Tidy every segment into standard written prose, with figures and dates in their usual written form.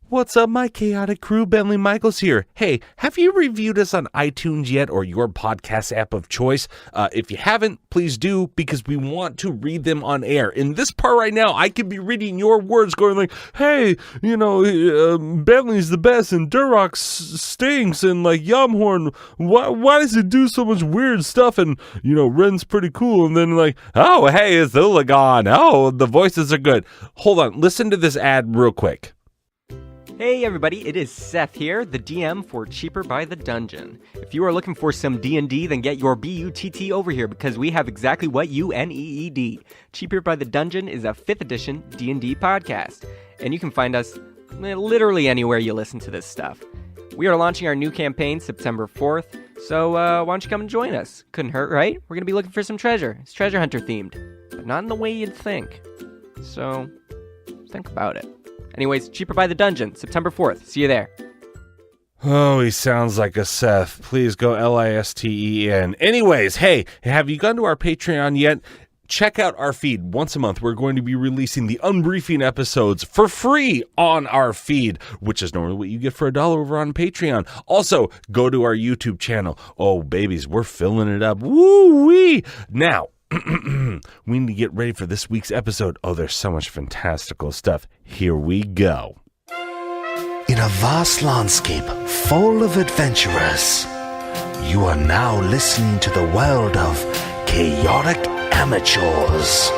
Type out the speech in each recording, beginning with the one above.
What's up, my chaotic crew? Bentley Michaels here. Hey, have you reviewed us on iTunes yet, or your podcast app of choice? If you haven't, please do, because we want to read them on air. In this part right now, I could be reading your words going like, hey, Bentley's the best, and Durock stinks, and like Yamhorn, why does it do so much weird stuff? And, Ren's pretty cool. And then like, oh, hey, it's Ulagon. Oh, the voices are good. Hold on, listen to this ad real quick. Hey everybody, it is Seth here, the DM for Cheaper by the Dungeon. If you are looking for some D&D, then get your BUTT over here because we have exactly what you need. Cheaper by the Dungeon is a 5th edition D&D podcast, and you can find us literally anywhere you listen to this stuff. We are launching our new campaign September 4th, so why don't you come and join us? Couldn't hurt, right? We're going to be looking for some treasure. It's treasure hunter themed, but not in the way you'd think. So, think about it. Anyways, Cheaper by the Dungeon, September 4th. See you there. Oh, he sounds like a Seth. Please go Listen. Anyways, hey, have you gone to our Patreon yet? Check out our feed. Once a month, we're going to be releasing the Unbriefing episodes for free on our feed, which is normally what you get for $1 over on Patreon. Also, go to our YouTube channel. Oh, babies, we're filling it up. Woo-wee! Now, we need to get ready for this week's episode. Oh, there's so much fantastical stuff. Here we go. In a vast landscape full of adventurers, you are now listening to the world of chaotic amateurs.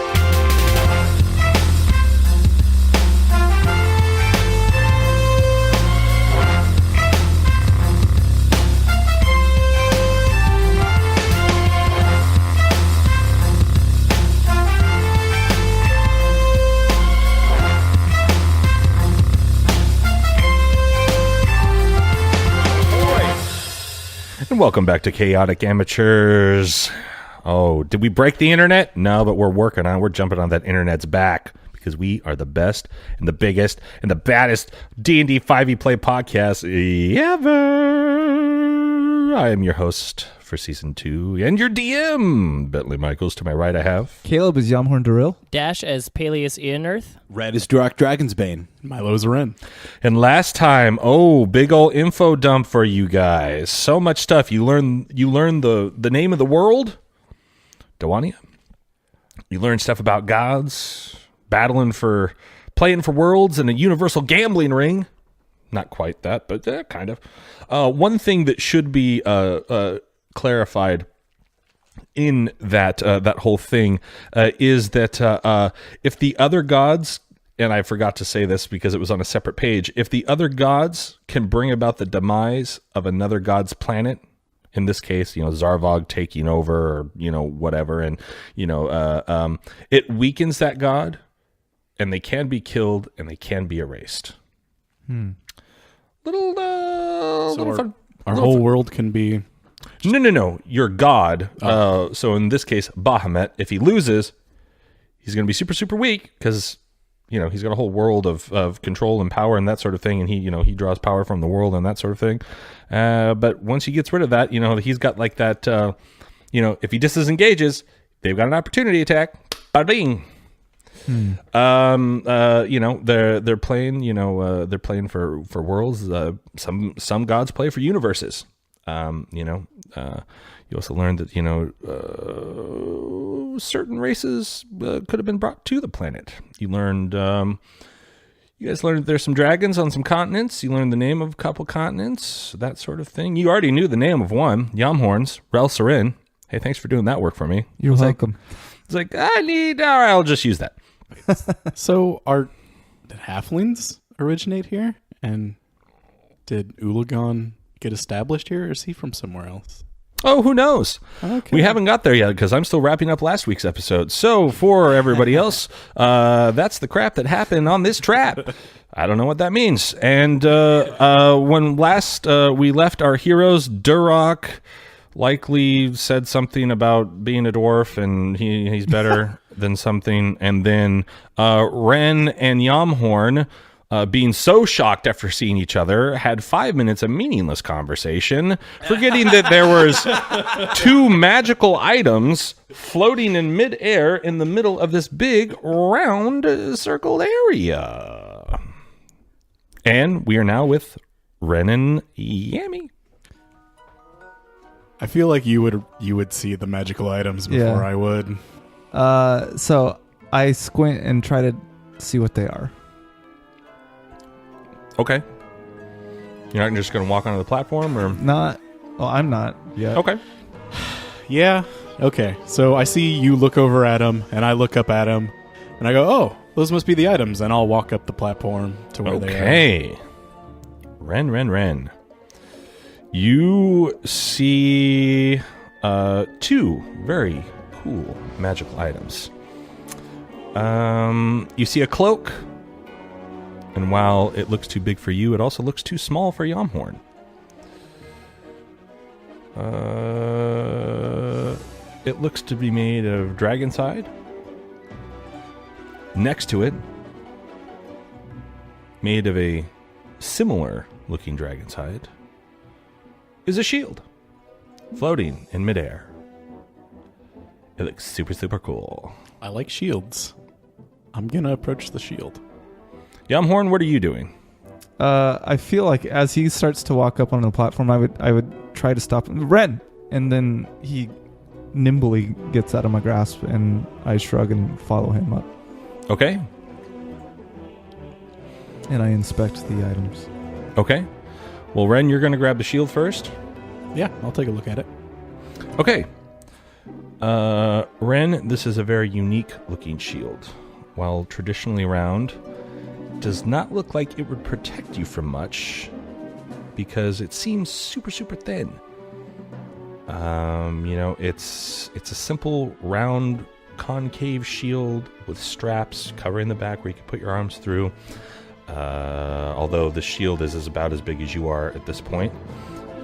And welcome back to Chaotic Amateurs. Oh, did we break the internet? No, but we're working on it. We're jumping on that internet's back because we are the best and the biggest and the baddest D&D 5e play podcast ever. I am your host for Season 2 and your DM, Bentley Michaels. To my right, I have... Caleb is Yamhorn Daril. Dash as Peleus Earth. Red is Durock Dragonsbane. Milo is Ren. And last time, big ol' info dump for you guys. So much stuff. You learn the name of the world, Dawania. You learn stuff about gods, playing for worlds in a universal gambling ring. Not quite that, but kind of. One thing that should be clarified in that whole thing is that if the other gods, and I forgot to say this because it was on a separate page, if the other gods can bring about the demise of another god's planet, in this case, Zarvog taking over, or, whatever, and, it weakens that god, and they can be killed, and they can be erased. Little fun. Our whole world can be... No. Your god. So in this case, Bahamut, if he loses, he's going to be super, super weak because, he's got a whole world of control and power and that sort of thing. And he draws power from the world and that sort of thing. But once he gets rid of that, he's got like that, if he disengages, they've got an opportunity attack. Ba-ding. They're playing, they're playing for worlds. Some gods play for universes. You also learned that, certain races could have been brought to the planet. You guys learned there's some dragons on some continents. You learned the name of a couple continents, that sort of thing. You already knew the name of one, Yamhorns, Rel Sarin. Hey, thanks for doing that work for me. You're welcome. It's like, I'll just use that. So did halflings originate here? And did Ulagon get established here, or is he from somewhere else? Oh, who knows? Okay. We haven't got there yet because I'm still wrapping up last week's episode. So for everybody else, that's the crap that happened on this trap. I don't know what that means. And when last we left our heroes, Durock likely said something about being a dwarf and he's better than something. And then Ren and Yamhorn, being so shocked after seeing each other, had 5 minutes of meaningless conversation, forgetting that there was 2 magical items floating in midair in the middle of this big round circled area. And we are now with Ren and Yami. I feel like you would see the magical items before I would. So I squint and try to see what they are. Okay. You're not just going to walk onto the platform, or Not. Well, I'm not yet. okay? Yeah. Okay. So I see you look over at him, and I look up at him, and I go, "Oh, those must be the items." And I'll walk up the platform to where they are. Okay. Ren. You see two very cool magical items. You see a cloak, and while it looks too big for you, it also looks too small for Yamhorn. It looks to be made of dragon's-hide. Next to it, made of a similar-looking dragon's hide, is a shield floating in midair. It looks super, super cool. I like shields. I'm gonna approach the shield. Yamhorn, what are you doing? I feel like as he starts to walk up on the platform, I would try to stop him. Ren! And then he nimbly gets out of my grasp, and I shrug and follow him up. Okay. And I inspect the items. Okay. Well, Ren, you're going to grab the shield first. Yeah, I'll take a look at it. Okay. Ren, this is a very unique looking shield. While traditionally round, it does not look like it would protect you from much because it seems super, super thin. It's a simple round concave shield with straps covering the back where you can put your arms through. Although the shield is about as big as you are at this point.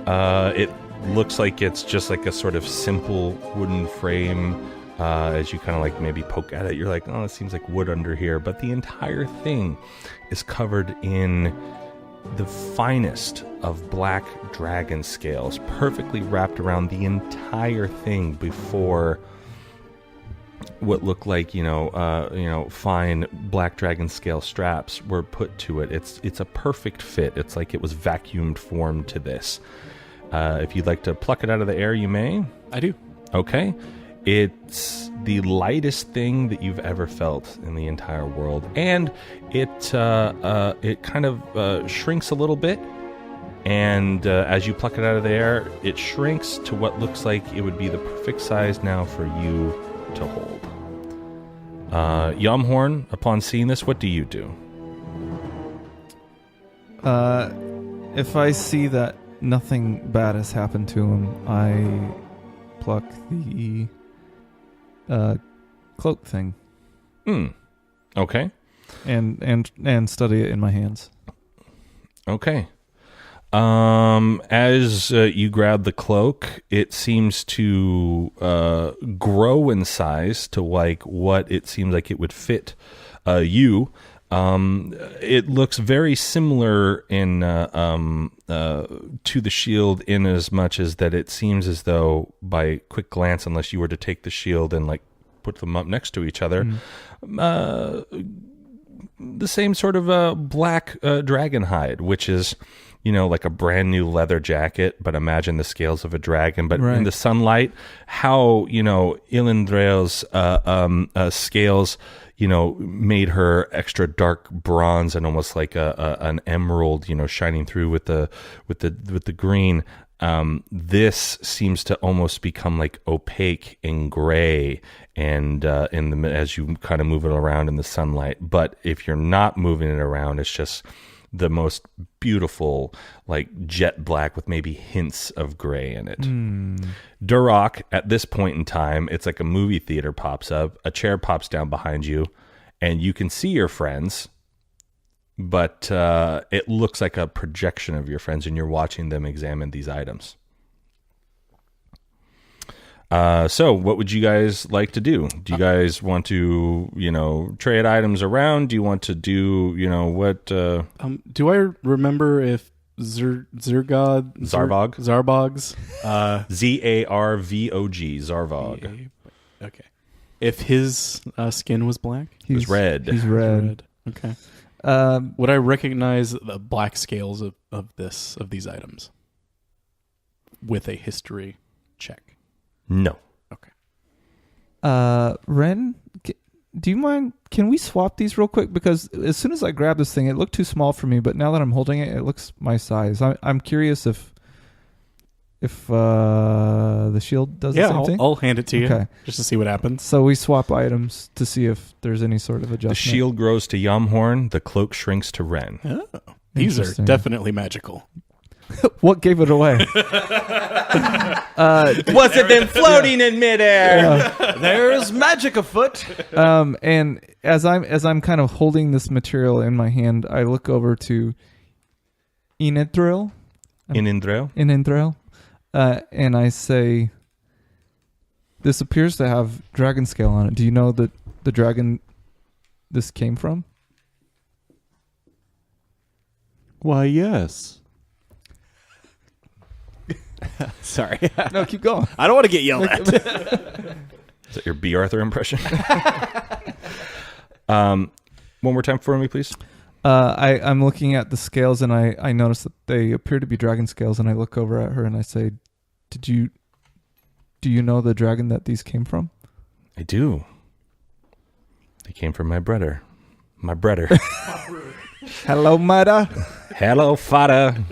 It looks like it's just like a sort of simple wooden frame. As you kind of like maybe poke at it, you're like, oh, it seems like wood under here. But the entire thing is covered in the finest of black dragon scales, perfectly wrapped around the entire thing before what looked like, fine black dragon scale straps were put to it. It's a perfect fit. It's like it was vacuumed formed to this. If you'd like to pluck it out of the air, you may. I do. Okay. It's the lightest thing that you've ever felt in the entire world, and it kind of shrinks a little bit. And as you pluck it out of the air, it shrinks to what looks like it would be the perfect size now for you to hold. Yamhorn, upon seeing this, what do you do? If I see that nothing bad has happened to him, I pluck the cloak thing. Okay. And study it in my hands. Okay. As you grab the cloak, it seems to grow in size to like what it seems like it would fit you. It looks very similar in to the shield in as much as that it seems as though by quick glance, unless you were to take the shield and like put them up next to each other, the same sort of black dragon hide, which is, like a brand new leather jacket, but imagine the scales of a dragon. But in the sunlight, how, Ilindreo's scales, made her extra dark bronze and almost like an emerald, shining through with the green. This seems to almost become like opaque and gray, and as you kind of move it around in the sunlight. But if you're not moving it around, it's just the most beautiful, like jet black with maybe hints of gray in it. Duroc, at this point in time, it's like a movie theater pops up, a chair pops down behind you, and you can see your friends, but it looks like a projection of your friends, and you're watching them examine these items. So what would you guys like to do? Do you guys want to, trade items around? Do you want to do, what? Do I remember if Zarvog? Zarvog, Zarvog. Okay. If his skin was black? It was red. He's red. Okay. Would I recognize the black scales of these items with a history check? No. Okay. Ren, do you mind? Can we swap these real quick? Because as soon as I grab this thing, it looked too small for me. But now that I'm holding it, it looks my size. I'm curious if the shield does the same thing. I'll hand it to you Okay. just to see what happens. So we swap items to see if there's any sort of adjustment. The shield grows to Yumhorn. The cloak shrinks to Ren. Oh, these are Interesting. definitely magical. What gave it away? Was it then floating in midair? There's magic afoot. And as I'm kind of holding this material in my hand, I look over to Inethril. Inindrel? And I say, this appears to have dragon scale on it. Do you know that the dragon this came from? Why, yes. Sorry. No, keep going. I don't want to get yelled at. Is that your B. Arthur impression? One more time for me, please. I'm looking at the scales and I notice that they appear to be dragon scales, and I look over at her and I say, do you know the dragon that these came from? I do. They came from my brother. My brother. Hello, mother. Hello, fada.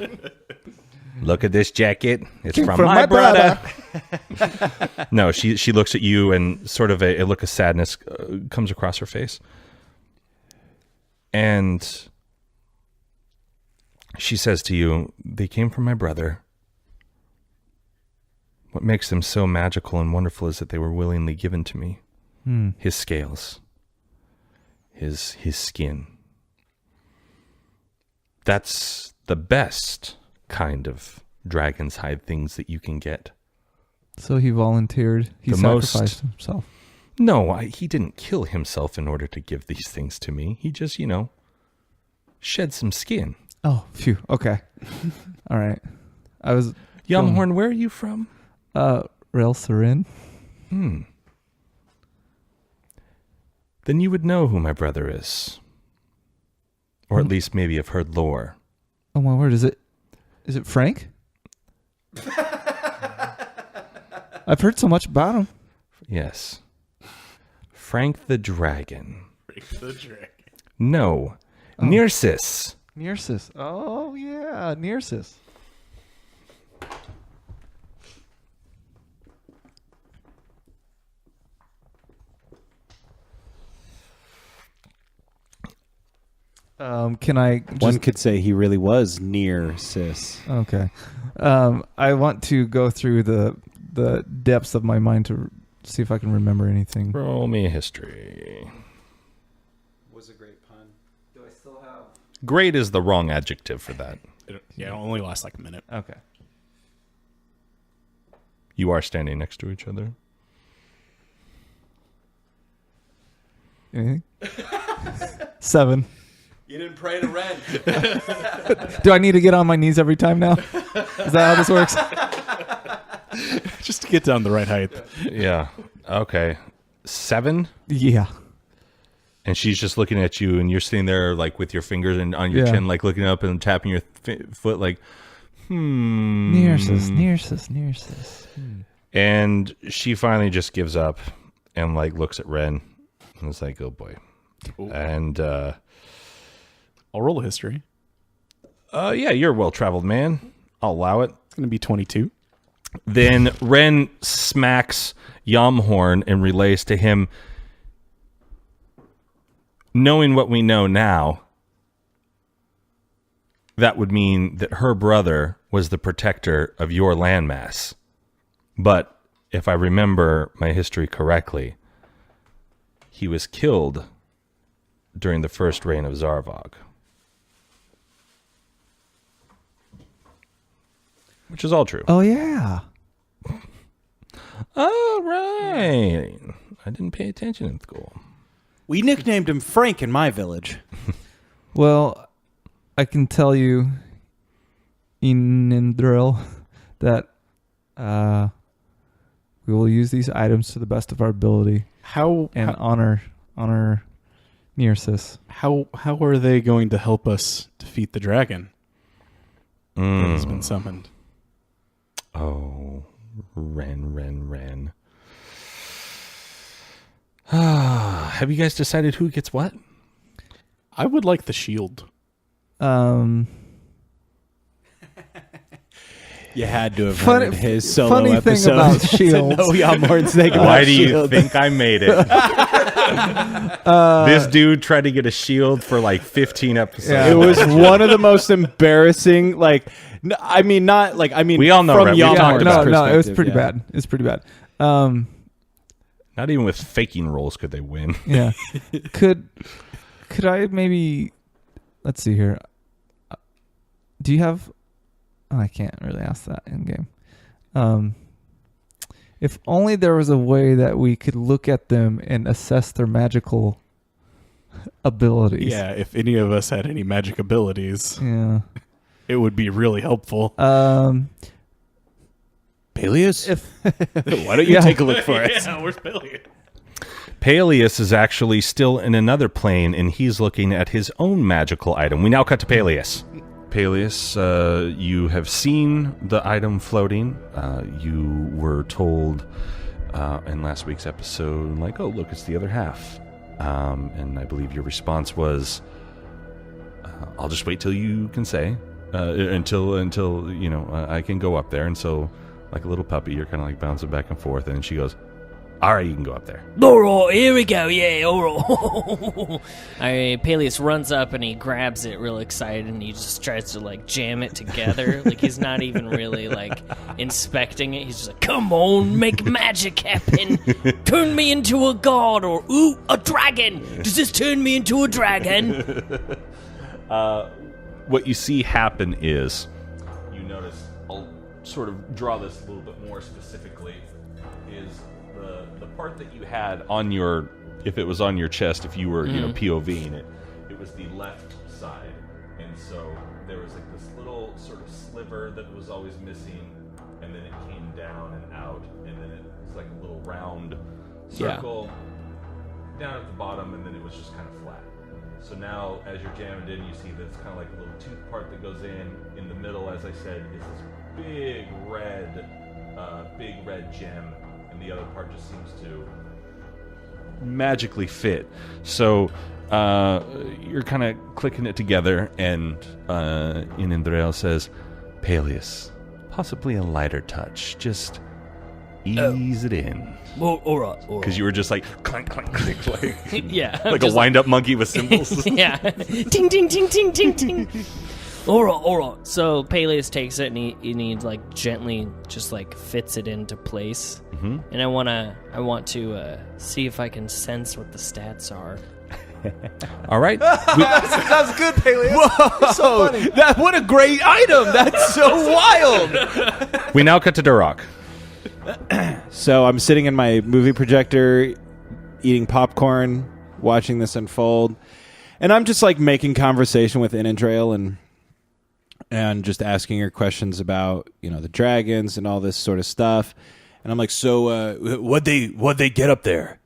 Look at this jacket. It's Came from from my my brother. No, she looks at you and sort of a look of sadness comes across her face. And she says to you, they came from my brother. What makes them so magical and wonderful is that they were willingly given to me. His scales. His skin. That's the best kind of dragon's hide things that you can get. So he volunteered. He sacrificed himself. No, he didn't kill himself in order to give these things to me. He just, shed some skin. Oh, phew. Okay. All right. I was... Yumhorn, where are you from? Rail Serin. Then you would know who my brother is. Or at least maybe have heard lore. Oh my word, is it Frank? I've heard so much about him. Yes. Frank the Dragon. Frank the Dragon. No. Oh. Nearsis. Nearsis. Oh yeah, Nearsis. Can I just... One could say he really was near sis. Okay. I want to go through the depths of my mind to see if I can remember anything. Roll me a history. Was a great pun. Do I still have... Great is the wrong adjective for that. Yeah, it only lasts like a minute. Okay. You are standing next to each other. Anything? 7. You didn't pray to Ren. Do I need to get on my knees every time now? Is that how this works? Just to get down the right height. Yeah. Okay. 7? Yeah. And she's just looking at you, and you're sitting there like with your fingers and on your chin, like looking up and tapping your foot like, Nearsis. And she finally just gives up and like looks at Ren and is like, oh boy. Ooh. And I'll roll a history. yeah, you're a well-traveled man. I'll allow it. It's going to be 22. Then Ren smacks Yamhorn and relays to him, knowing what we know now, that would mean that her brother was the protector of your landmass. But if I remember my history correctly, he was killed during the first reign of Zarvog. Which is all true. Oh, yeah. All right. I didn't pay attention in school. We nicknamed him Frank in my village. Well, I can tell you, Inindril, that we will use these items to the best of our ability How and honor near Sis. How are they going to help us defeat the dragon that has been summoned? Oh, Ren. Have you guys decided who gets what? I would like the shield. You had to have Funny- heard his solo funny thing episode about to shields. know Yamhorn's thing about Why do you shields. think I made it? This dude tried to get a shield for like 15 episodes. Yeah. It was one of the most embarrassing. Like, we all know, Ren. from We Yamhorn's talked about no, it was perspective, pretty yeah. bad. It's pretty bad. Not even with faking rolls could they win. Yeah. could I maybe? Let's see here. Do you have? Oh, I can't really ask that in game. If only there was a way that we could look at them and assess their magical abilities. Yeah, if any of us had any magic abilities, Yeah. it would be really helpful. Peleus? If Why don't you Yeah. take a look for us? where's Billy? Peleus is actually still in another plane, and he's looking at his own magical item. We now cut to Peleus. Peleus, you have seen the item floating. You were told in last week's episode, like, oh, look, it's the other half. And I believe your response was, I'll just wait till you can say, until I can go up there. And so, like a little puppy, you're kind of like bouncing back and forth. And she goes, all right, you can go up there. Alright, here we go, yeah, alright. Peleus runs up and he grabs it real excited and he just tries to like jam it together. Like he's not even really like inspecting it. He's just like, come on, make magic happen. Turn me into a god or, ooh, a dragon. Does this turn me into a dragon? What you see happen is, you notice, I'll sort of draw this a little bit more specifically, is the part that you had on your, if it was on your chest, if you were, POVing it, it was the left side. And so there was like this little sort of sliver that was always missing, and then it came down and out, and then it was like a little round circle down at the bottom, and then it was just kind of flat. So now, as you're jamming in, you see that it's kind of like a little tooth part that goes in. In the middle, as I said, is this big red gem, and the other part just seems to magically fit. So you're kind of clicking it together, and Inendrael says, Peleus, possibly a lighter touch. Just ease it in. Well, alright. Because you were just like, clank, clank, clank, clank. Yeah. Like a wind-up monkey with cymbals. Yeah. Ting, ting, ting, ting, ting, ting. Alright. So Peleus takes it and he like gently just like fits it into place. Mm-hmm. And I want to see if I can sense what the stats are. All right. That's good, Peleus. Whoa, so funny. What a great item. That's so wild. We now cut to Durok. So I'm sitting in my movie projector, eating popcorn, watching this unfold, and I'm just like making conversation with Inendrael and just asking her questions about the dragons and all this sort of stuff. And I'm like, so what'd they get up there?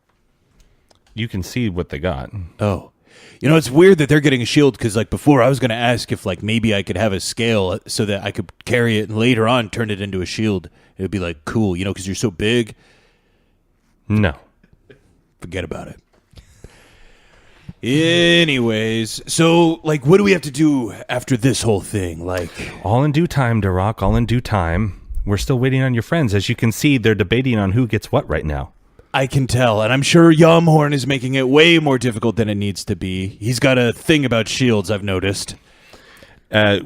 You can see what they got. Oh, it's weird that they're getting a shield because like before I was going to ask if like maybe I could have a scale so that I could carry it and later on turn it into a shield. It would be like cool, because you're so big. No. Forget about it. Anyways, so like what do we have to do after this whole thing? Like All in due time, Durok, all in due time. We're still waiting on your friends. As you can see, they're debating on who gets what right now. I can tell, and I'm sure Yamhorn is making it way more difficult than it needs to be. He's got a thing about shields, I've noticed.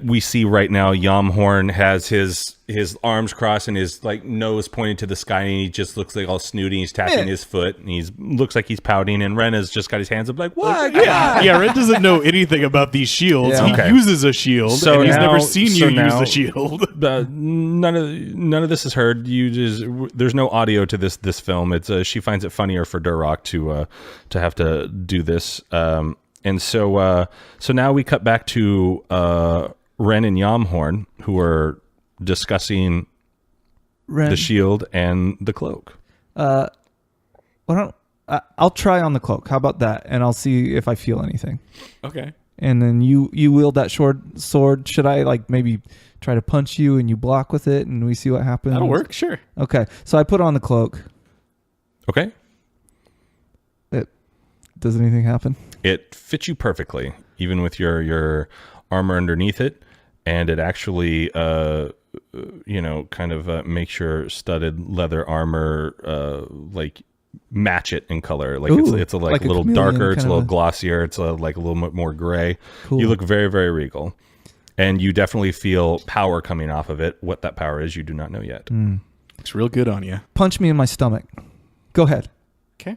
We see right now Yamhorn has his arms crossed and his like nose pointing to the sky, and he just looks like all snooty. He's tapping his foot, and looks like he's pouting. And Ren has just got his hands up, like, "What? Yeah, Red doesn't know anything about these shields. Yeah. He Okay. uses a shield, So and he's now- never seen so you use now- the shield. None of this is heard. There's no audio to this film. It's she finds it funnier for Durok to have to do this. And so now we cut back to Ren and Yamhorn, who are discussing Ren, the shield and the cloak. why don't I'll try on the cloak. How about that? And I'll see if I feel anything. Okay. And then you wield that sword. Should I like maybe try to punch you and you block with it and we see what happens? That'll work. Sure. Okay. So I put on the cloak. Okay. Does anything happen? It fits you perfectly, even with your armor underneath it, and it actually, kind of makes your studded leather armor like match it in color. Like Ooh, it's a like a little chameleon darker, it's a kind of little glossier, it's like a little bit more gray. Cool. You look very, very regal, and you definitely feel power coming off of it. What that power is, you do not know yet. Looks real good on you. Punch me in my stomach. Go ahead. Okay.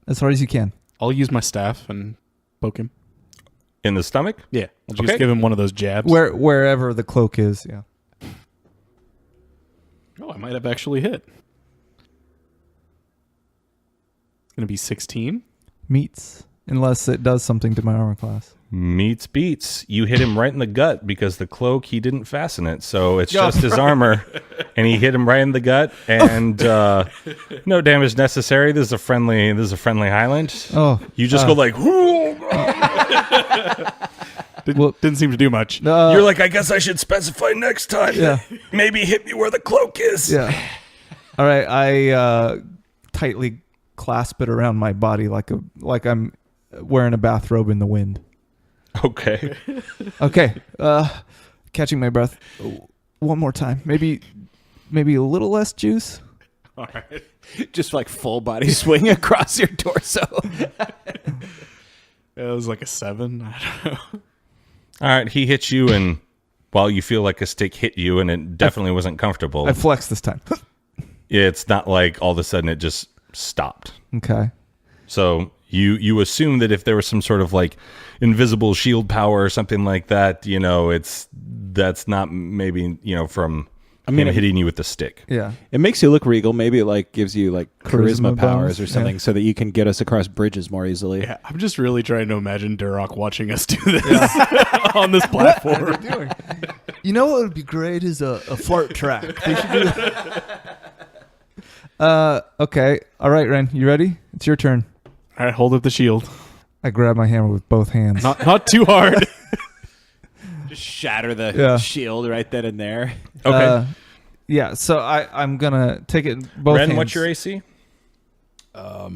As hard as you can. I'll use my staff and poke him. In the stomach? Yeah. I'll just Okay. give him one of those jabs. Wherever the cloak is, yeah. Oh, I might have actually hit. It's going to be 16. Meets. Unless it does something to my armor class. Meets beats. You hit him right in the gut because the cloak, he didn't fasten it, so it's just his armor, and he hit him right in the gut, and no damage necessary. This is a friendly Highland. Oh, You just go like, Didn't seem to do much. you're like, I guess I should specify next time. Yeah. Maybe hit me where the cloak is. yeah. All right, I tightly clasp it around my body like I'm wearing a bathrobe in the wind. Okay. Okay, catching my breath one more time. Maybe a little less juice. All right. Just like full body swing across your torso. It was like a 7. I don't know. All right. He hits you, and while you feel like a stick hit you, and it definitely wasn't comfortable, I flex this time. it's not like all of a sudden it just stopped. Okay. So you assume that if there was some sort of like invisible shield power or something like that, that's not maybe, from him hitting you with the stick. Yeah. It makes you look regal. Maybe it like gives you like charisma Charisma powers bonus, or something, yeah. so that you can get us across bridges more easily. Yeah, I'm just really trying to imagine Durok watching us do this on this platform. Doing? You know what would be great is a fart track. They should do that. Okay. All right, Ren. You ready? It's your turn. All right, hold up the shield. I grab my hammer with both hands. Not too hard. Just shatter the Yeah. shield right then and there. Okay. Yeah, so I'm going to take it in both Ren, hands. what's your AC? I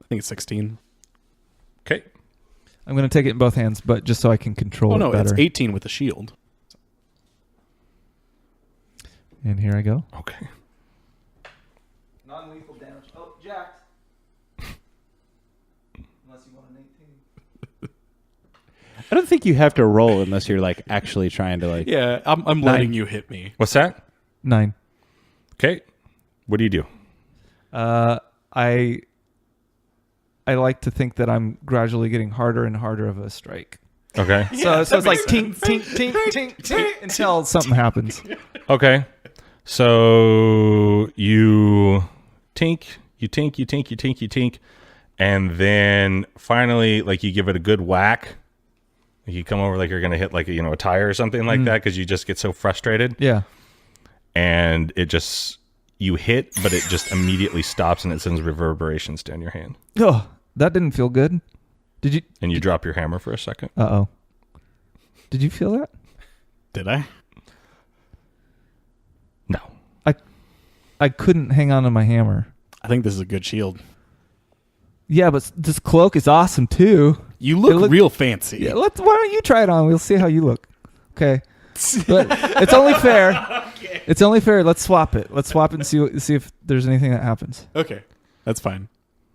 think it's 16. Okay. I'm going to take it in both hands, but just so I can control Oh, no, it better. it's 18 with the shield. And here I go. Okay. Non-lethal damage. Oh, jacked. Unless you want an 18. I don't think you have to roll unless you're like actually trying to like. Yeah, I'm letting you hit me. What's that? 9. Okay. What do you do? I like to think that I'm gradually getting harder and harder of a strike. Okay. So it's like tink, tink, tink, tink, tink until something happens. Okay. So you tink, and then finally, like, you give it a good whack. You come over like you're going to hit like a tire or something like that because you just get so frustrated. Yeah. And you hit, but it just immediately stops and it sends reverberations down your hand. Oh, that didn't feel good. Did you? And you drop your hammer for a second. Uh-oh. Did you feel that? Did I? No. I couldn't hang on to my hammer. I think this is a good shield. Yeah, but this cloak is awesome too. You look real fancy. Yeah, why don't you try it on? We'll see how you look. Okay. But it's only fair. Okay. It's only fair. Let's swap it. Let's swap it and see if there's anything that happens. Okay. That's fine.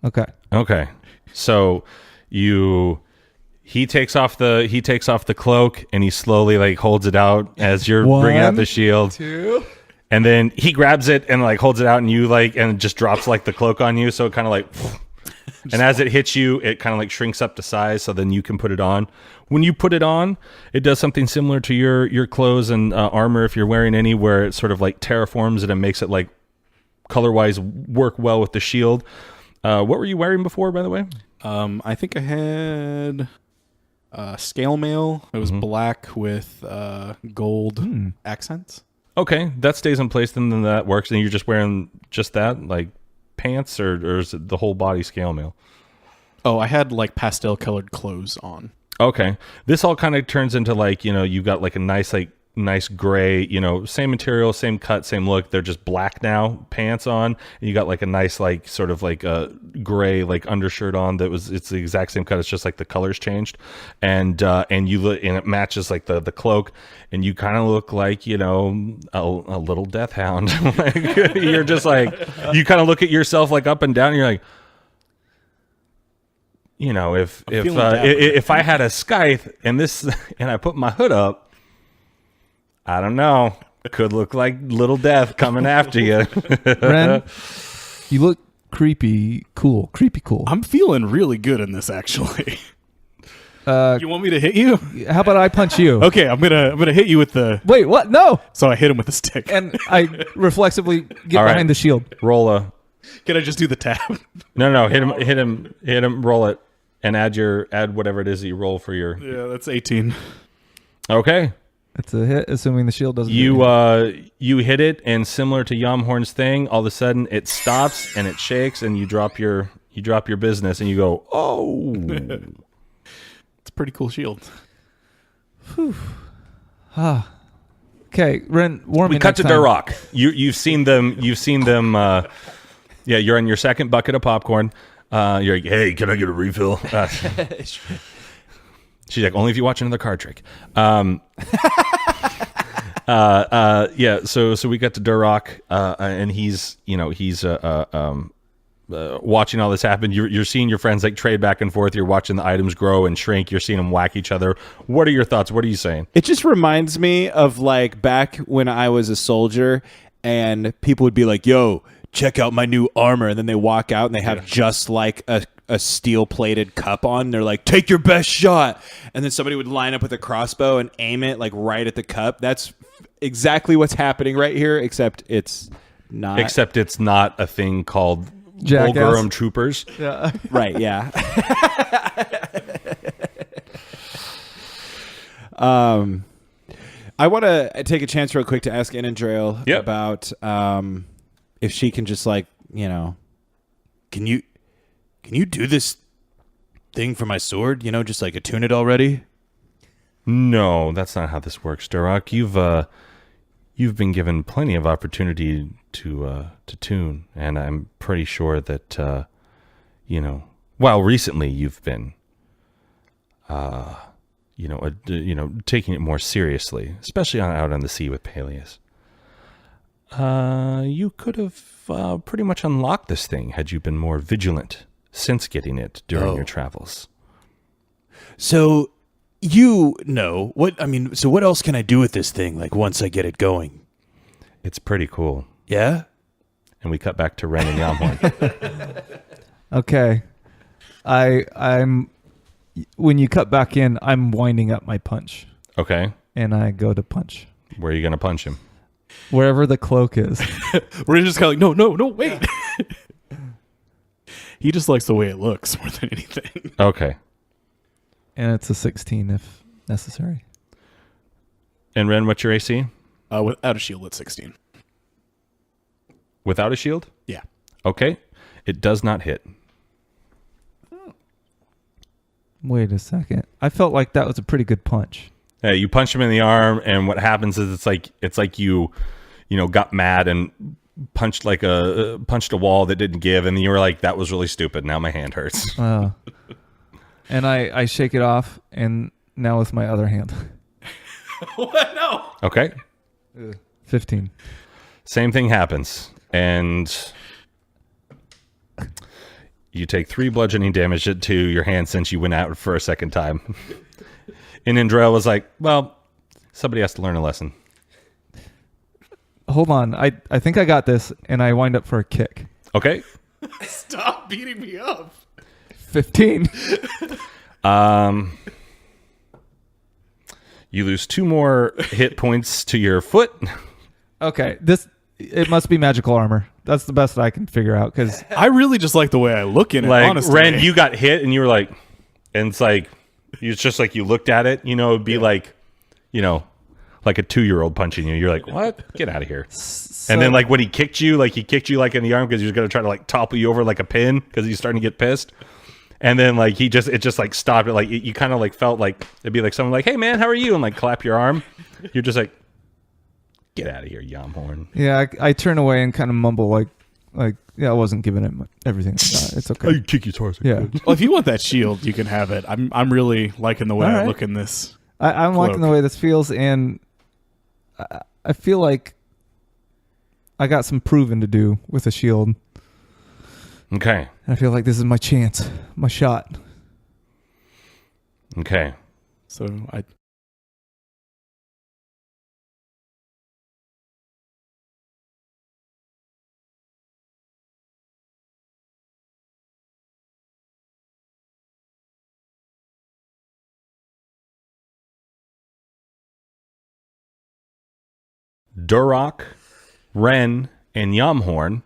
Okay. Okay. So he takes off the cloak and he slowly like holds it out as you're bringing out the shield. 2. And then he grabs it and like holds it out and you and just drops like the cloak on you. So it kind of like, and as it hits you, it kind of like shrinks up to size. So then you can put it on. When you put it on, it does something similar to your clothes and armor, if you're wearing any, where it sort of like terraforms it and makes it like color-wise work well with the shield. What were you wearing before, by the way? I think I had scale mail. It was black with gold accents. Okay, that stays in place, then that works. And you're just wearing just that, like pants, or is it the whole body scale mail? Oh, I had like pastel colored clothes on. Okay. This all kind of turns into like, you've got like a nice gray, same material, same cut, same look. They're just black now, pants on. And you got like a nice, like sort of like a gray, like undershirt on it's the exact same cut. It's just like the colors changed. And it matches like the cloak, and you kind of look like, a little death hound. Like, you're just like, you kind of look at yourself like up and down, and you're like, if I had a scythe and I put my hood up, I don't know, could look like little death coming after you. Ren, you look creepy cool. I'm feeling really good in this, actually. You want me to hit you? How about I punch you? Okay, I'm gonna hit you with the. Wait, what? No. So I hit him with the stick, And I reflexively get All right. behind the shield. Roll a. Can I just do the tap? No, hit him, roll it, and add whatever it is that you roll for your. Yeah, that's 18. Okay. It's a hit, assuming the shield doesn't. You hit it, and similar to Yamhorn's thing, all of a sudden it stops and it shakes, and you drop your business, and you go, oh. It's a pretty cool shield. Okay, Ren, warn me. We cut next to time. Duroc. You've seen them. Yeah, you're on your second bucket of popcorn. You're like, hey, can I get a refill? She's like, only if you watch another card trick. Yeah. So we got to Duroc, and he's watching all this happen. You're seeing your friends like trade back and forth. You're watching the items grow and shrink. You're seeing them whack each other. What are your thoughts? What are you saying? It just reminds me of like back when I was a soldier, and people would be like, yo, check out my new armor. And then they walk out and they have just like a steel-plated cup on. They're like, take your best shot. And then somebody would line up with a crossbow and aim it like right at the cup. That's exactly what's happening right here, except it's not. Except it's not a thing called Jackass. Bulgarum Troopers. Yeah. Right, yeah. I want to take a chance real quick to ask Inandrail about if she can just like, can you do this thing for my sword? Just like attune it already? No, that's not how this works, Duroc. You've been given plenty of opportunity to tune, and I'm pretty sure that recently you've been taking it more seriously, especially out on the sea with Peleus. You could have pretty much unlocked this thing had you been more vigilant since getting it during your travels. So what else can I do with this thing, like, once I get it going? It's pretty cool. Yeah? And we cut back to Ren and Yamhorn. Okay. I'm when you cut back in, I'm winding up my punch. Okay. And I go to punch. Where are you going to punch him? Wherever the cloak is. We're just kind of like, no, wait. He just likes the way it looks more than anything. Okay. And it's a 16 if necessary. And Ren, what's your AC? Without a shield, it's 16. Without a shield? Yeah. Okay. It does not hit. Wait a second. I felt like that was a pretty good punch. Hey, you punch him in the arm, and what happens is it's like you got mad and punched a wall that didn't give, and then you were like, that was really stupid. Now my hand hurts. And I shake it off, and now with my other hand. What? No. Okay. 15. Same thing happens, and you take 3 bludgeoning damage to your hand since you went out for a second time. And Indrail was like, well, somebody has to learn a lesson. Hold on. I think I got this, and I wind up for a kick. Okay. Stop beating me up. 15. You lose 2 more hit points to your foot. Okay. It must be magical armor. That's the best I can figure out, because I really just like the way I look in it, Like, honestly. Ren, you got hit, and you were like, and it's just like you looked at it, it'd be like like a 2-year-old punching you. You're like, what? Get out of here. So, And then like when he kicked you like in the arm because he was going to try to like topple you over like a pin because he's starting to get pissed. And then like it just like stopped it. Like you kind of like felt like it'd be like someone like, hey man, how are you? And like clap your arm. You're just like, get out of here, Yamhorn. yeah, I turn away and kind of mumble like yeah, I wasn't giving it everything. It's okay. I kick his horse. Yeah, Well, if you want that shield, you can have it. I'm really liking the way All I right. look in this. I'm liking Cloak. the way this feels, and I feel like I got some proving to do with a shield. Okay. And I feel like this is my chance, my shot. So Okay. I Duroc, Ren, and Yamhorn.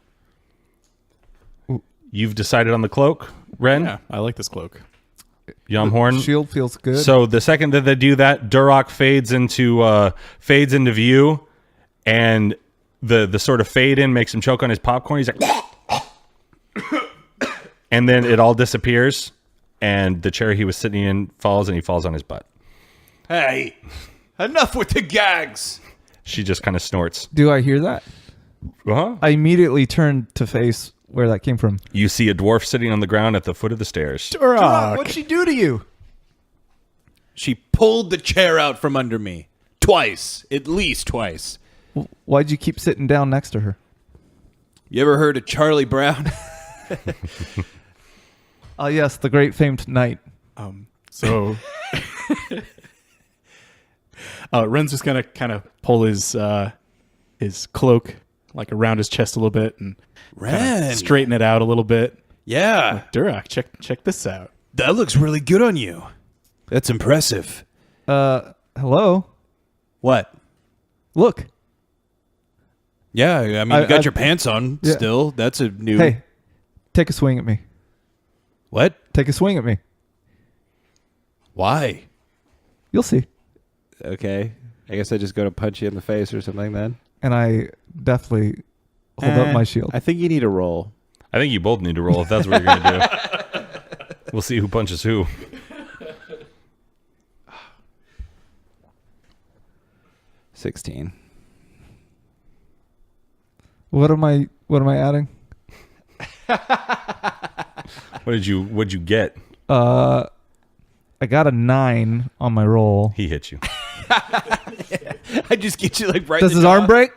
You've decided on the cloak, Ren? yeah, I like this cloak. Yamhorn? Shield feels good. So the second that they do that, Duroc fades into view, and the sort of fade in makes him choke on his popcorn. He's like, and then it all disappears, and the chair he was sitting in falls, and he falls on his butt. Hey, enough with the gags. She just kind of snorts. Do I hear that? Uh-huh. I immediately turn to face where that came from. You see a dwarf sitting on the ground at the foot of the stairs. What'd she do to you? She pulled the chair out from under me. Twice. At least twice. Why'd you keep sitting down next to her? You ever heard of Charlie Brown? Oh, yes, the great famed knight. So Ren's just gonna kind of pull his cloak like around his chest a little bit and Ren. straighten it out a little bit. Yeah. Duroc, check this out. That looks really good on you. That's impressive. Hello? What? Look. Yeah, I mean, you got I- your pants on Yeah. still. That's a new... Hey, take a swing at me. What? Take a swing at me. Why? You'll see. Okay. I guess I just go to punch you in the face or something then. And I definitely hold up my shield. I think you need a roll. I think you both need to roll if that's what you're going to do. We'll see who punches who. 16. What am I adding? What'd you get? I got a 9 on my roll. He hit you. I just get you like right Does in his the arm jaw. break?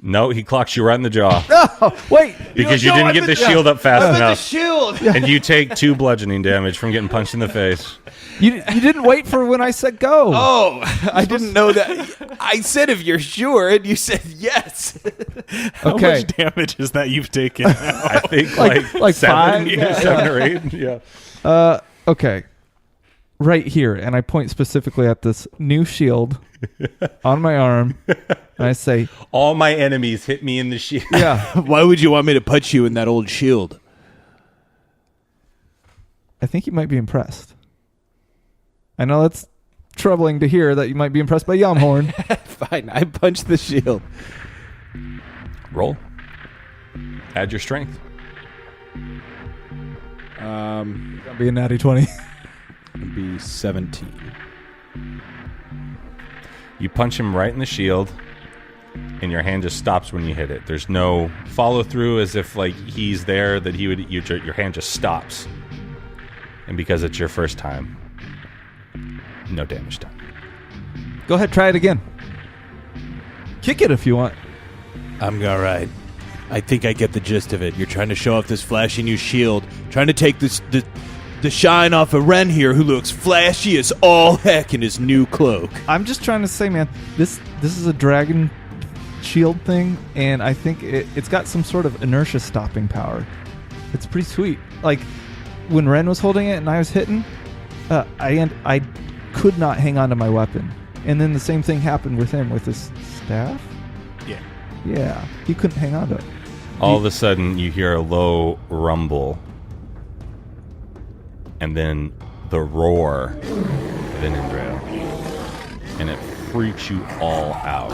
No, he clocks you right in the jaw Oh, wait. because you didn't get the shield up fast The enough. shield. And you take 2 bludgeoning damage from getting punched in the face. You didn't wait for when I said go. Oh, I didn't know that. I said if you're sure, and you said yes. How Okay. much damage is that you've taken? I think like 7, 5? yeah, 7 or 8. Yeah. Okay. Right here. And I point specifically at this new shield on my arm. And I say, All my enemies hit me in the shield. yeah, Why would you want me to punch you in that old shield? I think you might be impressed. I know that's troubling to hear that you might be impressed by Yamhorn. Fine, I punched the shield. Roll. Add your strength. That'll be a natty 20. It'd be 17. You punch him right in the shield, and your hand just stops when you hit it. There's no follow through as if like he's there that he would. Your hand just stops, and because it's your first time, no damage done. Go ahead, try it again. Kick it if you want. I'm all right. I think I get the gist of it. You're trying to show off this flashy new shield, trying to take the shine off of Ren here, who looks flashy as all heck in his new cloak. I'm just trying to say, man, this is a dragon shield thing, and I think it's got some sort of inertia stopping power. It's pretty sweet. Like when Ren was holding it and I was hitting, I could not hang on to my weapon, and then the same thing happened with him with his staff. Yeah, he couldn't hang on to it. All of a sudden, you hear a low rumble, and then the roar of Inendrail, and it freaks you all out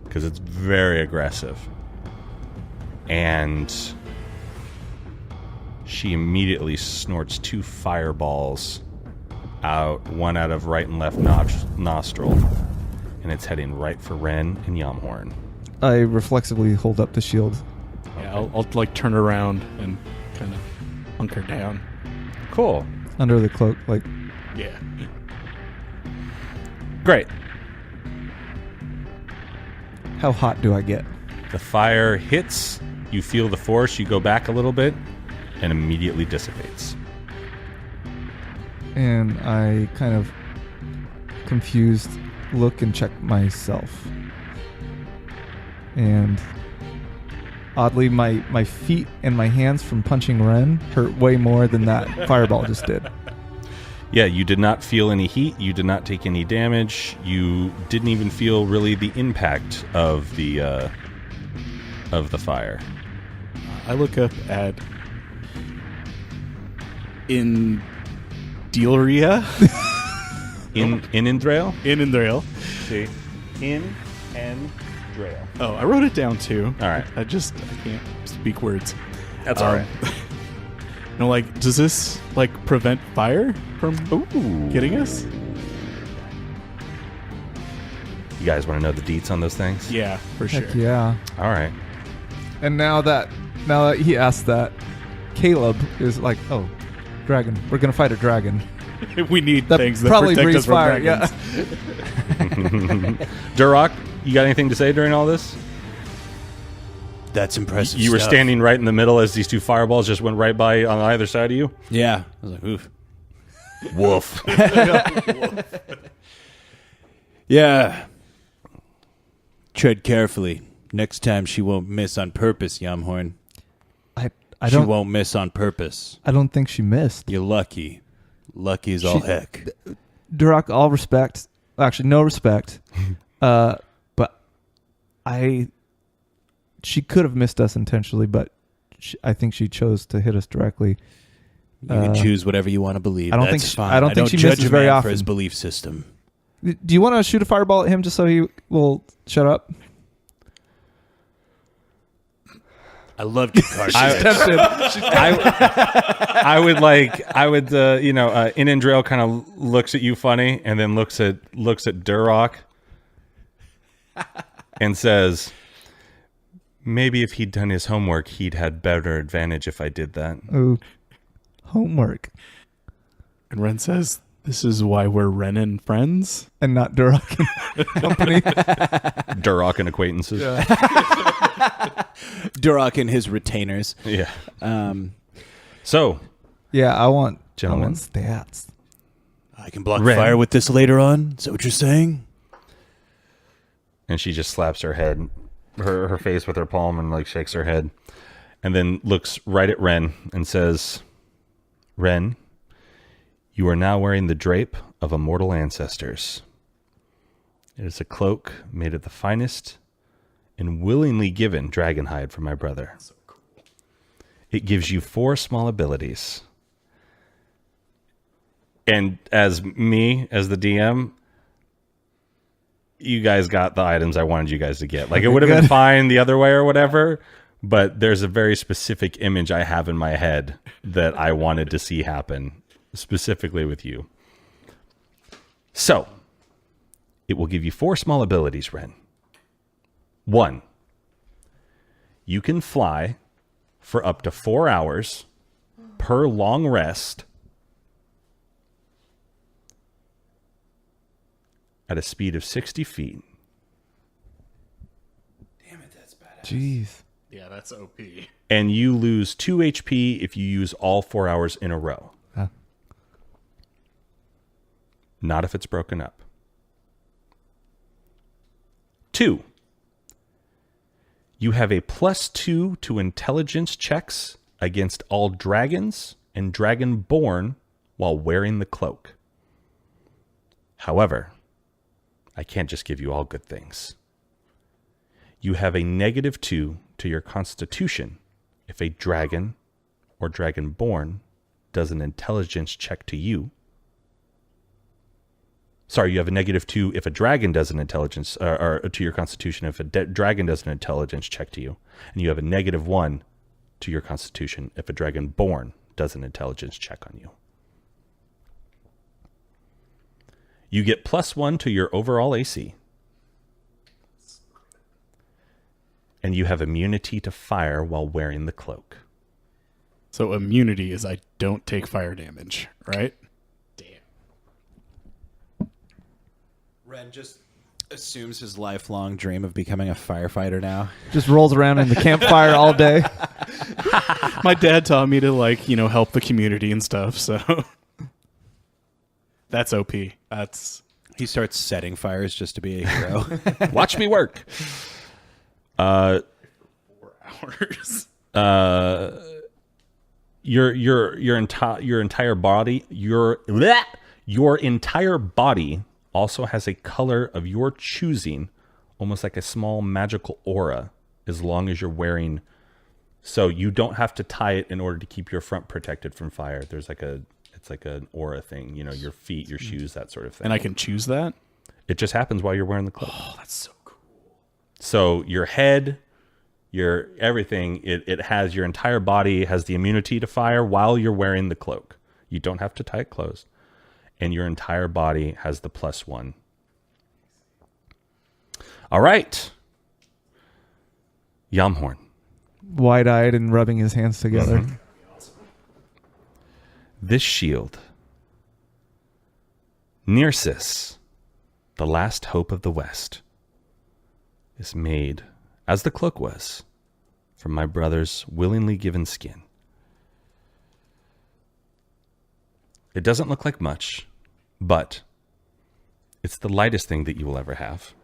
because it's very aggressive. And she immediately snorts 2 fireballs out, one out of right and left nostril, and it's heading right for Ren and Yamhorn. I reflexively hold up the shield. Yeah, I'll like turn around and kind of hunker down. Cool. Under the cloak, like... Yeah. Great. How hot do I get? The fire hits, you feel the force, you go back a little bit, and immediately dissipates. And I kind of confused look and check myself. And oddly, my feet and my hands from punching Ren hurt way more than that fireball just did. Yeah, you did not feel any heat, you did not take any damage, you didn't even feel really the impact of the fire. I look up at Indealria. Indrail? Indrail. See. Indrail. Oh, I wrote it down too. All right. I can't speak words. That's all right. No, like, does this like prevent fire from getting us? You guys want to know the deets on those things? Yeah, for sure. Heck yeah. All right. And now that he asked that, Caleb is like, oh, dragon. We're going to fight a dragon. We need That things that probably protect breathes us from fire, dragons. Durok, you got anything to say during all this? That's impressive. You were stuff. standing right in the middle as these 2 fireballs just went right by on either side of you? Yeah. I was like, oof. Woof. Yeah. Tread carefully. Next time she won't miss on purpose, Yamhorn. She won't miss on purpose. I don't think she missed. You're lucky. Lucky as all heck. Durak, all respect. Actually, no respect. But she could have missed us intentionally, but I think she chose to hit us directly. You can choose whatever you want to believe. I don't That's think fine. I don't think she judge misses a very man often. for his belief system. Do you want to shoot a fireball at him just so he will shut up? I loved your card. I would Inandrail kind of looks at you funny and then looks at Durok and says, maybe if he'd done his homework, he'd had better advantage if I did that. Oh, homework. And Ren says, this is why we're Ren and Friends. And not Durak and Company. Durok and acquaintances. Durak and his retainers. Yeah. So, Yeah, I want Gentlemen. stats. I can block Ren. fire with this later on. Is that what you're saying? and she just slaps her head, her face with her palm and like shakes her head, and then looks right at Ren and says, Ren, you are now wearing the drape of immortal ancestors. It is a cloak made of the finest and willingly given dragon hide from my brother. So cool. It gives you 4 small abilities. And as me, as the DM, you guys got the items I wanted you guys to get. Like, it would have been fine the other way or whatever, but there's a very specific image I have in my head that I wanted to see happen, specifically with you. So, it will give you 4 small abilities, Ren. 1, you can fly for up to 4 hours per long rest at a speed of 60 feet. Damn it, that's badass. Jeez. Yeah, that's OP. And you lose 2 HP if you use all 4 hours in a row. Huh. Not if it's broken up. 2, you have a +2 to intelligence checks against all dragons and dragonborn while wearing the cloak. However, I can't just give you all good things. You have a -2 to your constitution if a dragon or dragonborn does an intelligence check to you. Sorry, you have a -2 if a dragon does an intelligence, or to your constitution if a dragon does an intelligence check to you. And you have a -1 to your constitution if a dragonborn does an intelligence check on you. You get +1 to your overall AC. And you have immunity to fire while wearing the cloak. So immunity is I don't take fire damage, right? Ren just assumes his lifelong dream of becoming a firefighter now. Just rolls around in the campfire all day. My dad taught me to help the community and stuff, so that's OP. He starts setting fires just to be a hero. Watch me work. 4 hours. Your entire body, your entire body also has a color of your choosing, almost like a small magical aura, as long as you're wearing. So you don't have to tie it in order to keep your front protected from fire. It's like an aura thing, your feet, your shoes, that sort of thing. And I can choose that? It just happens while you're wearing the cloak. Oh, that's so cool. So your head, your everything, it has your entire body has the immunity to fire while you're wearing the cloak. You don't have to tie it closed. And your entire body has the +1. All right. Yamhorn. Wide-eyed and rubbing his hands together. This shield, Nearsis, the last hope of the West, is made, as the cloak was, from my brother's willingly given skin. It doesn't look like much, but it's the lightest thing that you will ever have.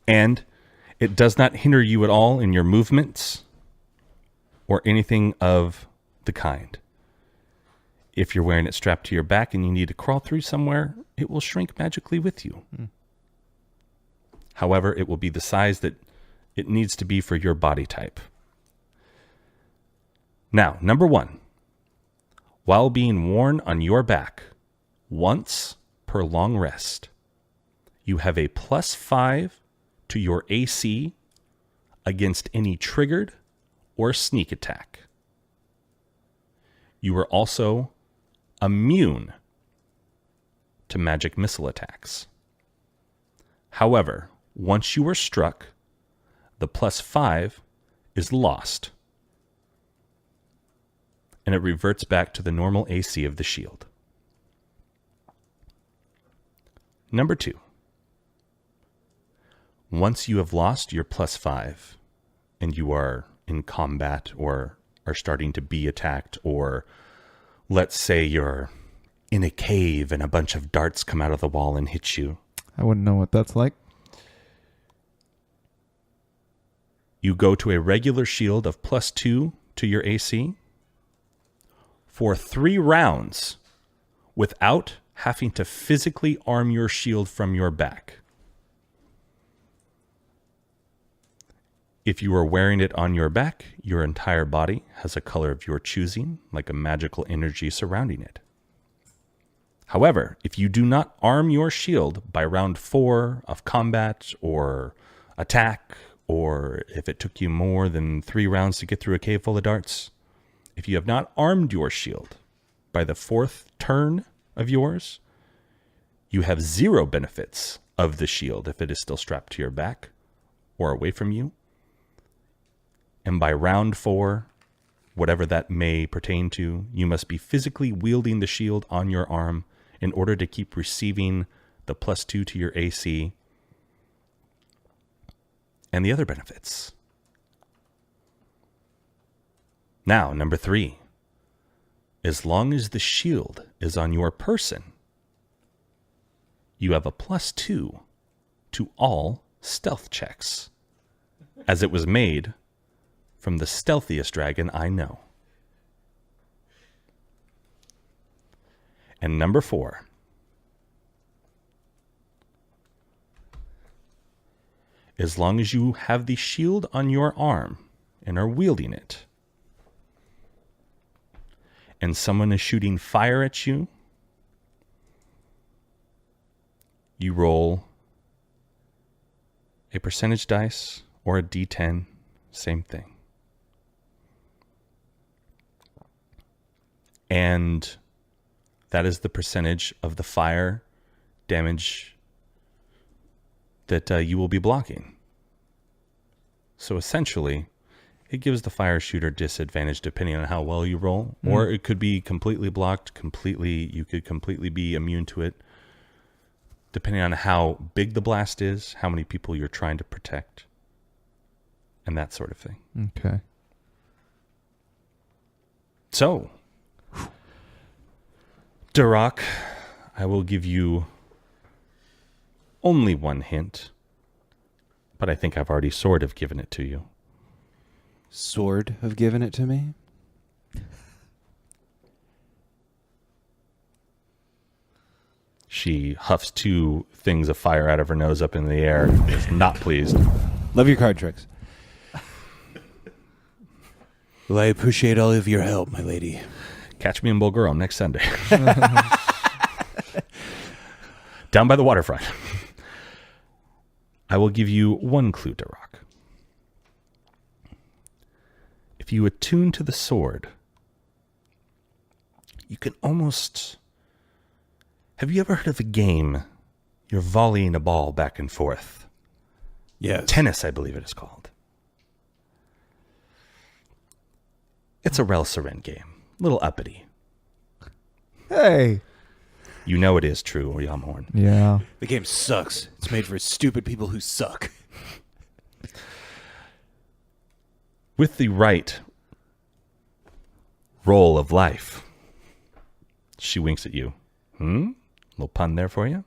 And it does not hinder you at all in your movements or anything of the kind. If you're wearing it strapped to your back and you need to crawl through somewhere, it will shrink magically with you. However, it will be the size that it needs to be for your body type. Now, number 1. While being worn on your back once per long rest, you have a +5 to your AC against any triggered or sneak attack. You are also immune to magic missile attacks. However, once you are struck, the +5 is lost, and it reverts back to the normal AC of the shield. Number 2. Once you have lost your +5 and you are in combat or are starting to be attacked, or let's say you're in a cave and a bunch of darts come out of the wall and hit you. I wouldn't know what that's like. You go to a regular shield of +2 to your AC for 3 rounds without having to physically arm your shield from your back. If you are wearing it on your back, your entire body has a color of your choosing, like a magical energy surrounding it. However, if you do not arm your shield by round 4 of combat or attack, or if it took you more than 3 rounds to get through a cave full of darts, if you have not armed your shield by the 4th turn of yours, you have 0 benefits of the shield if it is still strapped to your back or away from you. And by round 4, whatever that may pertain to, you must be physically wielding the shield on your arm in order to keep receiving the +2 to your AC and the other benefits. Now, number 3. As long as the shield is on your person, you have a +2 to all stealth checks, as it was made from the stealthiest dragon I know. And number 4. As long as you have the shield on your arm and are wielding it, and someone is shooting fire at you, you roll a percentage dice or a d10, same thing. And that is the percentage of the fire damage that you will be blocking. So essentially, it gives the fire shooter disadvantage depending on how well you roll, or it could be completely blocked, you could completely be immune to it, depending on how big the blast is, how many people you're trying to protect, and that sort of thing. Okay. So, Duroc, I will give you only one hint, but I think I've already sort of given it to you. Sword have given it to me? She huffs 2 things of fire out of her nose up in the air, is not pleased. Love your card tricks. Well, I appreciate all of your help, my lady. Catch me in Bulgarum next Sunday. Down by the waterfront. I will give you one clue, Duroc. If you attune to the sword, you can almost... Have you ever heard of a game? You're volleying a ball back and forth. Yes. Tennis, I believe it is called. It's a Rel Seren game. Little uppity. Hey. You know it is true, or Yamhorn. Yeah. The game sucks. It's made for stupid people who suck. With the right roll of life, she winks at you. Little pun there for you.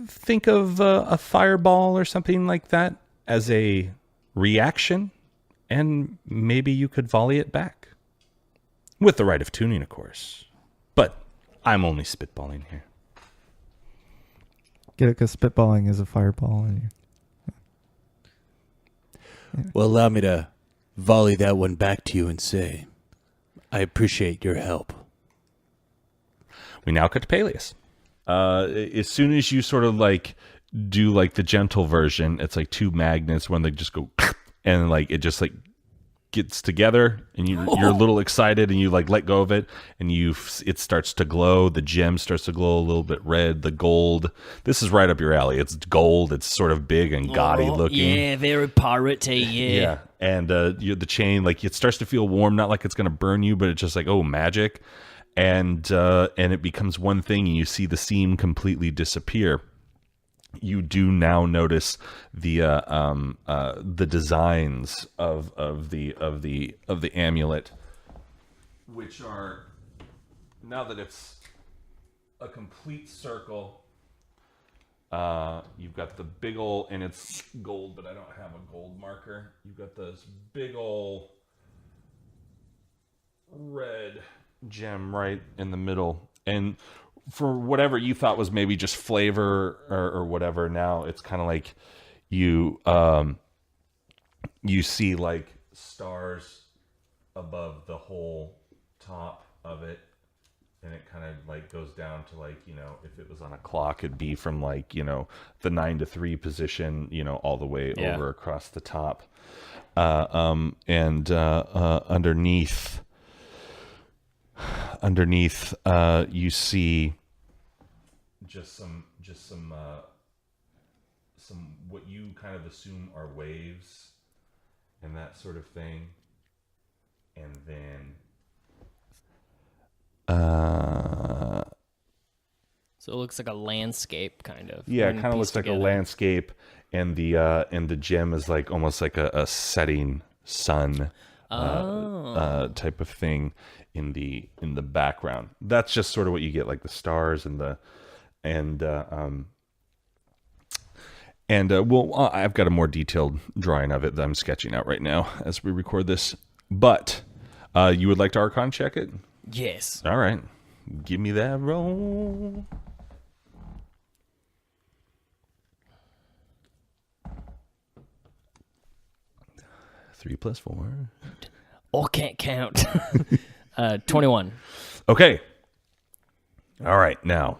Think of a fireball or something like that as a reaction, and maybe you could volley it back. With the right of tuning, of course. But I'm only spitballing here. Get it? Because spitballing is a fireball. Well, allow me to volley that one back to you and say, I appreciate your help. We now cut to Peleus. As soon as you sort of like do like the gentle version, it's like 2 magnets when they just go and like it just like gets together and you're a little excited and you like let go of it and it starts to glow. The gem starts to glow a little bit red. The gold. This is right up your alley. It's gold. It's sort of big and gaudy looking. Yeah, very piratey. Yeah. And the chain, like it starts to feel warm, not like it's going to burn you, but it's just like, oh, magic. And it becomes one thing and you see the seam completely disappear. You do now notice the designs of the amulet, which are, now that it's a complete circle, you've got the big ol', and it's gold, but I don't have a gold marker. You've got this big ol' red gem right in the middle, and for whatever you thought was maybe just flavor or whatever, now it's kind of like you see like stars above the whole top of it, and it kind of like goes down to like, you know, if it was on a clock, it'd be from like, you know, the 9 to 3 position, you know, all the way over across the top, and underneath you see just some what you kind of assume are waves and that sort of thing, and then So it looks like a landscape, kind of. yeah, it kind of looks like a landscape, and the gem is like almost like a setting sun type of thing in the background. That's just sort of what you get, like the stars and well, I've got a more detailed drawing of it that I'm sketching out right now as we record this. But you would like to Archon check it? Yes. All right, give me that roll. Three plus 4. Oh, can't count. 21. Okay. All right, now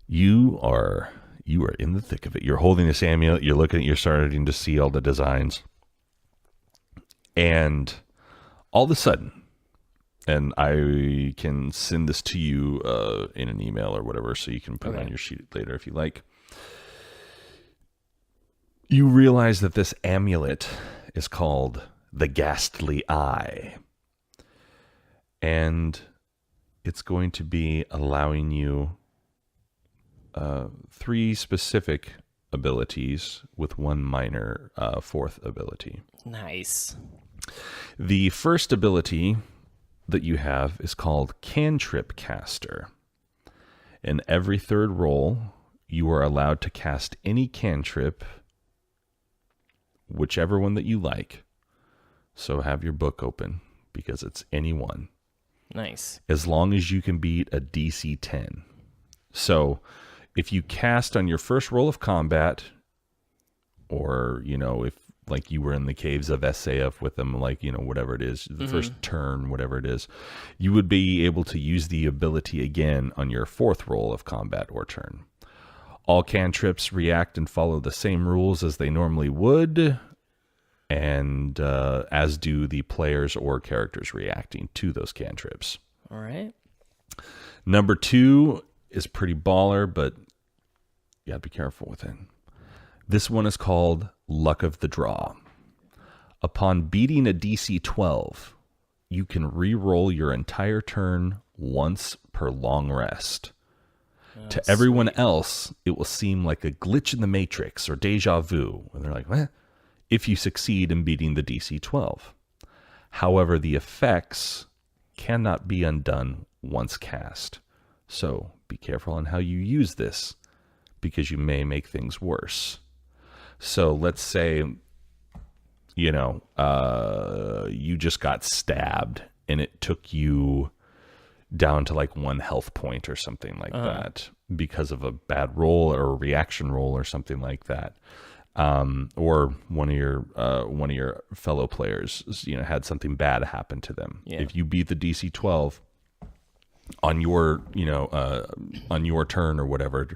you are in the thick of it. You're holding this amulet. You're looking at. You're starting to see all the designs, and all of a sudden, and I can send this to you in an email or whatever, so you can put it on your sheet later if you like. You realize that this amulet is called the Ghastly Eye, and it's going to be allowing you 3 specific abilities with 1 minor 4th ability. Nice. The first ability that you have is called Cantrip Caster. In every 3rd roll, you are allowed to cast any cantrip, whichever one that you like. So have your book open, because it's any one. Nice. As long as you can beat a DC 10. So if you cast on your first roll of combat, or, if like you were in the caves of SAF with them, like, whatever it is, the first turn, whatever it is, you would be able to use the ability again on your 4th roll of combat or turn. All cantrips react and follow the same rules as they normally would, and as do the players or characters reacting to those cantrips. All right. Number 2 is pretty baller, but you got to be careful with it. This one is called Luck of the Draw. Upon beating a DC 12, you can re-roll your entire turn once per long rest. To everyone else, it will seem like a glitch in the Matrix or deja vu, and they're like, "What?" If you succeed in beating the DC 12. However, the effects cannot be undone once cast. So be careful on how you use this, because you may make things worse. So let's say, you just got stabbed and it took you down to like 1 health point or something like that because of a bad roll or a reaction roll or something like that. Or one of your fellow players, had something bad happen to them. Yeah. If you beat the DC 12 on your, on your turn or whatever,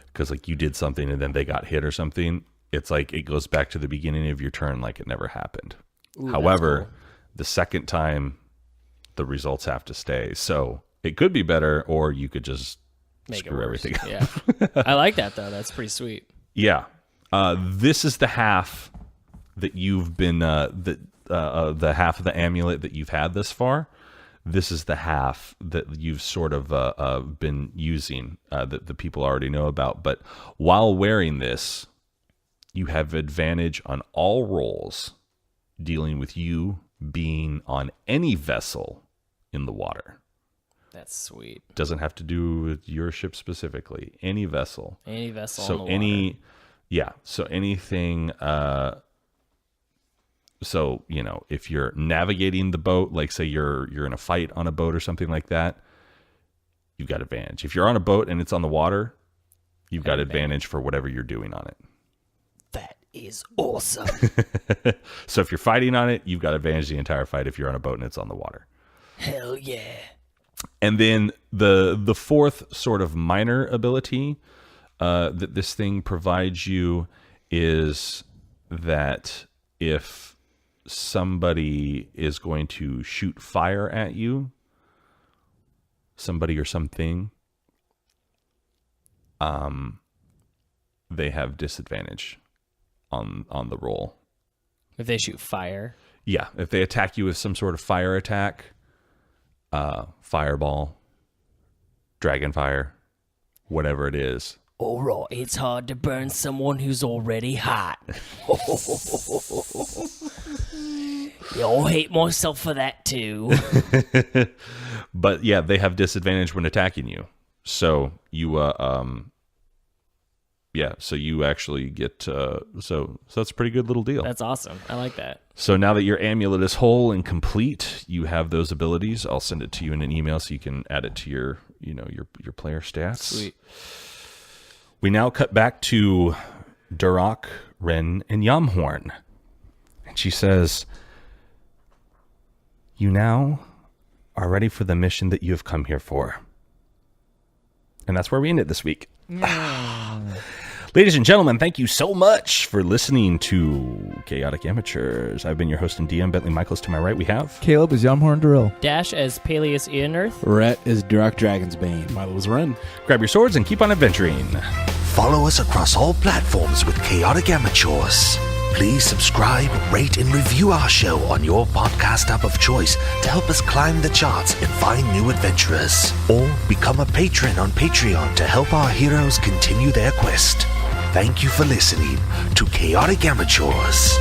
because like you did something and then they got hit or something, it's like it goes back to the beginning of your turn like it never happened. Ooh, however, the second time, the results have to stay. So it could be better, or you could just screw everything up. Yeah. I like that, though. That's pretty sweet. Yeah. This is the half that you've been, the half of the amulet that you've had this far. This is the half that you've sort of been using, that the people already know about. But while wearing this, you have advantage on all rolls dealing with you being on any vessel in the water. That's sweet. Doesn't have to do with your ship specifically. Any vessel. Any vessel So on the water. Yeah. So anything. So if you're navigating the boat, like say you're in a fight on a boat or something like that, you've got advantage. If you're on a boat and it's on the water, you've got advantage for whatever you're doing on it. That is awesome. So if you're fighting on it, you've got advantage the entire fight if you're on a boat and it's on the water. Hell yeah. And then the 4th sort of minor ability that this thing provides you is that if somebody is going to shoot fire at you, somebody or something, they have disadvantage on the roll. If they shoot fire. Yeah, if they attack you with some sort of fire attack, fireball, dragon fire, whatever it is. All right, it's hard to burn someone who's already hot. Yeah, I'll hate myself for that too. But yeah, they have disadvantage when attacking you. So you so you actually get so that's a pretty good little deal. That's awesome. I like that. So now that your amulet is whole and complete, you have those abilities. I'll send it to you in an email so you can add it to your player stats. Sweet. We now cut back to Duroc, Ren, and Yamhorn. And she says, "You now are ready for the mission that you have come here for. And that's where we end it this week. Ladies and gentlemen, thank you so much for listening to Chaotic Amateurs. I've been your host and DM, Bentley Michaels. To my right, we have... Caleb is Yamhorn Darrell. Dash as Peleus Ian Earth. Rhett is Duroc Dragonsbane. Milo's Ren. Grab your swords and keep on adventuring. Follow us across all platforms with Chaotic Amateurs. Please subscribe, rate, and review our show on your podcast app of choice to help us climb the charts and find new adventurers. Or become a patron on Patreon to help our heroes continue their quest. Thank you for listening to Chaotic Amateurs.